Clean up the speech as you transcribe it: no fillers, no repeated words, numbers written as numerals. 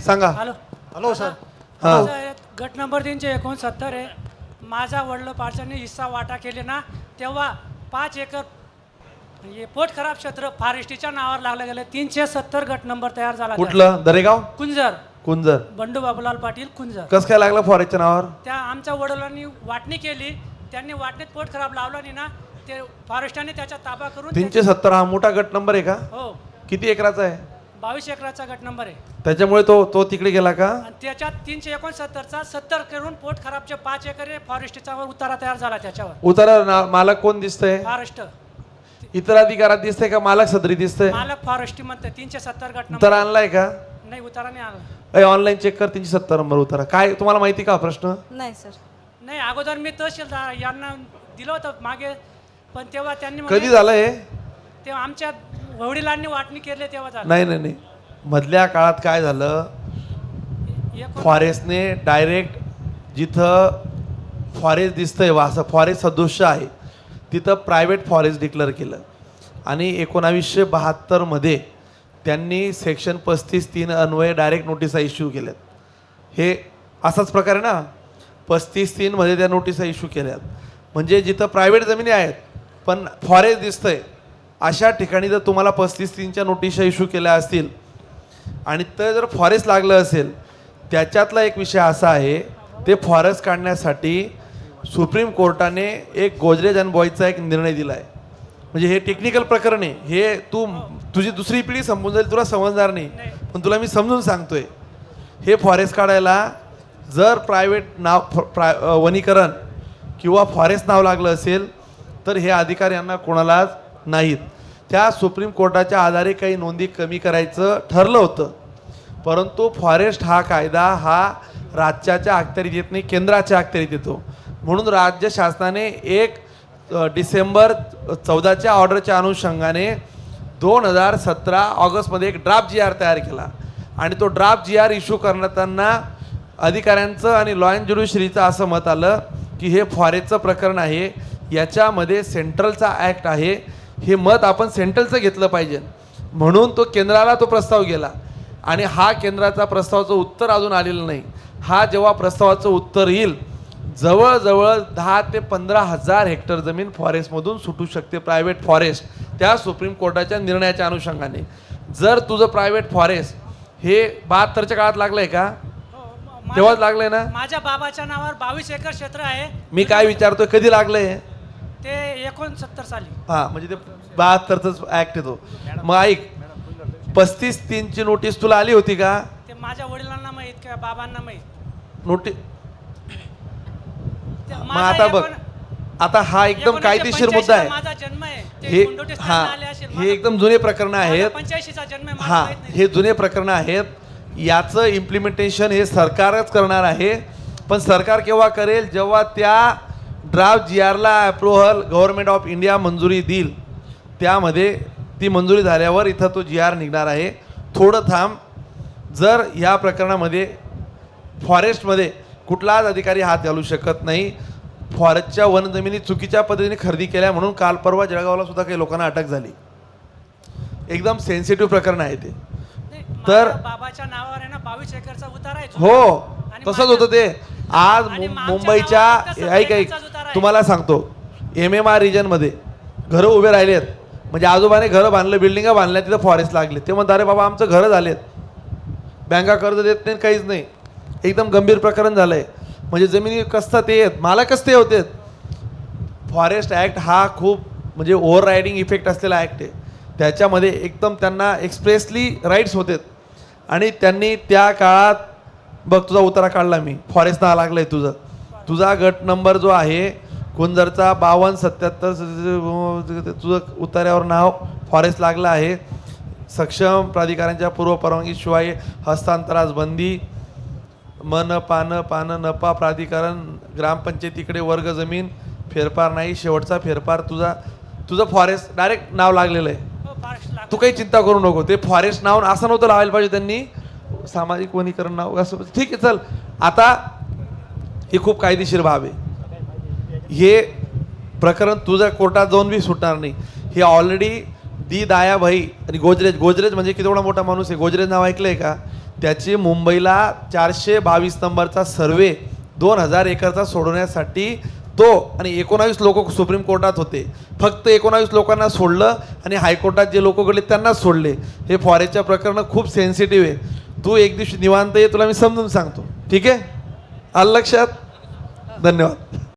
सांगा. Hello hello sir. हा. माझा गट नंबर 369 आहे. माझा वडिलोपार्जित हिस्सा वाटा केले ना तेव्हा 5 एकर हे पोट खराब क्षेत्र फॉरेस्टच्या नावावर लागलं गेलं. 370 गट नंबर तयार झाला. कुठलं? दरेगाव कुंजर. कुंजर. बंडू बाबूलाल पाटील कुंजर. कस काय लागलं फॉरेस्टच्या नावावर? त्या आमच्या वडिलांनी वाटणी केली. त्यांनी वाटणीत पोट खराब लावला नाही ना ते फॉरेस्टाने त्याचा ताबा करून 370 हा मोठा गट नंबर आहे का? हो किती एकराचा आहे? 22 एकराचा गट नंबर आहे. त्याच्यामुळे तो तिकडे गेला का? आणि त्याच्यात 369चा 70 करून पोट खराबचे 5 एकर फॉरेस्टचा उतारा तयार झाला. त्याच्यावर उतारा मालक कोण दिसतंय? फॉरेस्ट इतर अधिकारात दिसतंय का मालक सदरी दिसतंय? मालक फॉरेस्ट म्हणते. 370 गट नंबर उतारा आणलाय का? नाही उतारा नाही आला. ऑनलाईन चेक कर 370 नंबर उतारा. काय तुम्हाला माहिती का प्रश्न? नाही सर. नाही अगोदर मी तहसीलदार यांना दिलं होतं मागे पण तेव्हा त्यांनी कधी झालं हे? तेव्हा आमच्या वडिलांनी वाटणी केली तेव्हा झालं. नाही मधल्या काळात काय झालं? फॉरेस्टने डायरेक्ट जिथं फॉरेस्ट दिसतंय असं फॉरेस्ट सदृश्य आहे तिथं प्रायव्हेट फॉरेस्ट डिक्लेअर केलं आणि 1972 मध्ये त्यांनी सेक्शन 35(3) अन्वये डायरेक्ट नोटिसा इश्यू केल्यात. हे असाच प्रकार आहे ना. 35(3) मध्ये त्या नोटिसा इश्यू केल्यात. म्हणजे जिथं प्रायव्हेट जमिनी आहेत पण फॉरेस्ट दिसतंय अशा ठिकाणी जर तुम्हाला 35(3)च्या नोटिसा इश्यू केल्या असतील आणि तर जर फॉरेस्ट लागलं असेल त्याच्यातला एक विषय असा आहे ते फॉरेस्ट काढण्यासाठी सुप्रीम कोर्टाने एक गोजरेज अँड बॉयजचा एक निर्णय दिला आहे. म्हणजे हे टेक्निकल प्रकरण आहे. हे तुझी दुसरी पिढी समजून जाईल तुला समजणार नाही पण तुला मी समजून सांगतोय. हे फॉरेस्ट काढायला जर प्रायव्हेट नाव वनीकरण किंवा फॉरेस्ट नाव लागलं असेल तर हे अधिकार यांना कोणालाच नाहीत. त्या सुप्रीम कोर्टाच्या आधारे काही नोंदी कमी करायचं ठरलं होतं परंतु फॉरेस्ट हा कायदा हा राज्याच्या अखत्यारीत येत नाही केंद्राच्या अखत्यारीत येतो. म्हणून राज्य शासनाने 1 डिसेंबर 14च्या ऑर्डरच्या अनुषंगाने 2017 ऑगस्टमध्ये एक ड्राफ्ट GR तयार केला आणि तो ड्राफ्ट GR इश्यू करताना अधिकाऱ्यांचं आणि लॉ अँड ज्युडिशरीचं असं मत आलं की हे फॉरेस्टचं प्रकरण आहे याच्यामध्ये सेंट्रलचा ॲक्ट आहे हे मत आपण सेंट्रलचं घेतलं पाहिजे म्हणून तो केंद्राला तो प्रस्ताव गेला आणि हा केंद्राचा प्रस्तावाचं उत्तर अजून आलेलं नाही. हा जेव्हा प्रस्तावाचं उत्तर येईल जवळजवळ 10 ते 15 हजार हेक्टर जमीन फॉरेस्टमधून सुटू शकते प्रायव्हेट फॉरेस्ट त्या सुप्रीम कोर्टाच्या निर्णयाच्या अनुषंगाने. जर तुझं प्रायव्हेट फॉरेस्ट हे 72च्या काळात लागलंय का? तेव्हाच लागलंय ना. माझ्या बाबाच्या नावावर 22 एकर क्षेत्र आहे. मी काय विचारतोय कधी लागलंय? ते 69 साली. हा म्हणजे ते 72च ऍक्ट येतो. मग ऐक 35(3)ची नोटीस तुला आली होती का? ते माझ्या वडिलांना माहित का बाबांना माहित. नोटीस मग आता बघ आता हा एकदम कायदेशीर मुद्दा आहे. माझा जन्म आहे. हे हा हे एकदम जुने प्रकरण आहेत. 85चा जन्म आहे. हा हे जुने प्रकरण आहेत. याचं इम्प्लिमेंटेशन हे सरकारच करणार आहे पण सरकार केव्हा करेल जेव्हा त्या ड्राफ्ट GRला अप्रुव्हल गव्हर्नमेंट ऑफ इंडिया मंजुरी देईल त्यामध्ये ती मंजुरी झाल्यावर इथं तो GR निघणार आहे. थोडं थांब. जर ह्या प्रकरणामध्ये फॉरेस्टमध्ये कुठलाच अधिकारी हात घालू शकत नाही. फॉरेस्टच्या वनजमिनी चुकीच्या पद्धतीने खरेदी केल्या म्हणून काल परवा जळगावला सुद्धा काही लोकांना अटक झाली. एकदम सेन्सिटिव्ह प्रकरण आहे ते. तर बाबाच्या नावावर आहे ना 22 एकरचा उतारा आहे. हो तसंच होतं ते. आज मुंबईच्या ऐक तुम्हाला सांगतो MMR रिजनमध्ये घरं उभे राहिलेत म्हणजे आजोबाने घरं बांधलं बिल्डिंगा बांधल्या तिथं फॉरेस्ट लागले. ते म्हणतात अरे बाबा आमचं घरं झालेत बँका कर्ज देत नाही काहीच नाही. एकदम गंभीर प्रकरण झालं आहे. म्हणजे जमिनी कसतात ते येत मालकच ते होते. फॉरेस्ट ॲक्ट हा खूप म्हणजे ओव्हर रायडिंग इफेक्ट असलेला ॲक्ट आहे. त्याच्यामध्ये एकदम त्यांना एक्सप्रेसली राईट्स होते आणि त्यांनी त्या काळात बघ तुझा उतारा काढला मी फॉरेस्ट नाव लागलं आहे तुझा गट नंबर जो आहे कुंजरचा 5277 तुझं उतार्यावर नाव फॉरेस्ट लागलं आहे. सक्षम प्राधिकाऱ्यांच्या पूर्व परवानगीशिवाय हस्तांतरास बंदी पान नपा प्राधिकरण ग्रामपंचायतीकडे वर्ग जमीन फेरफार नाही. शेवटचा फेरफार तुझं फॉरेस्ट डायरेक्ट नाव लागलेलं आहे. तू काही चिंता करू नको. ते फॉरेस्ट नाव असं नव्हतं लावायला पाहिजे त्यांनी सामाजिक वनीकरण नाव असं. ठीक आहे चल. आता ही खूप कायदेशीर बाब आहे. हे प्रकरण तुझं कोर्टात जाऊन बी सुटणार नाही. हे ऑलरेडी दी दायाभाई आणि गोजरेज म्हणजे किती एवढा मोठा माणूस आहे. गोजरेज नाव ऐकलंय का? त्याची मुंबईला 422 नंबरचा सर्वे 2000 एकरचा सोडवण्यासाठी तो आणि 19 लोक सुप्रीम कोर्टात होते. फक्त 19 लोकांना सोडलं आणि हायकोर्टात जे लोक गेले त्यांनाच सोडले. हे फॉरेस्टच्या प्रकरण खूप सेन्सिटिव्ह आहे. तू एक दिवशी निवांत ये, तुला मी समजून सांगतो. ठीक आहे, आलं लक्षात? धन्यवाद.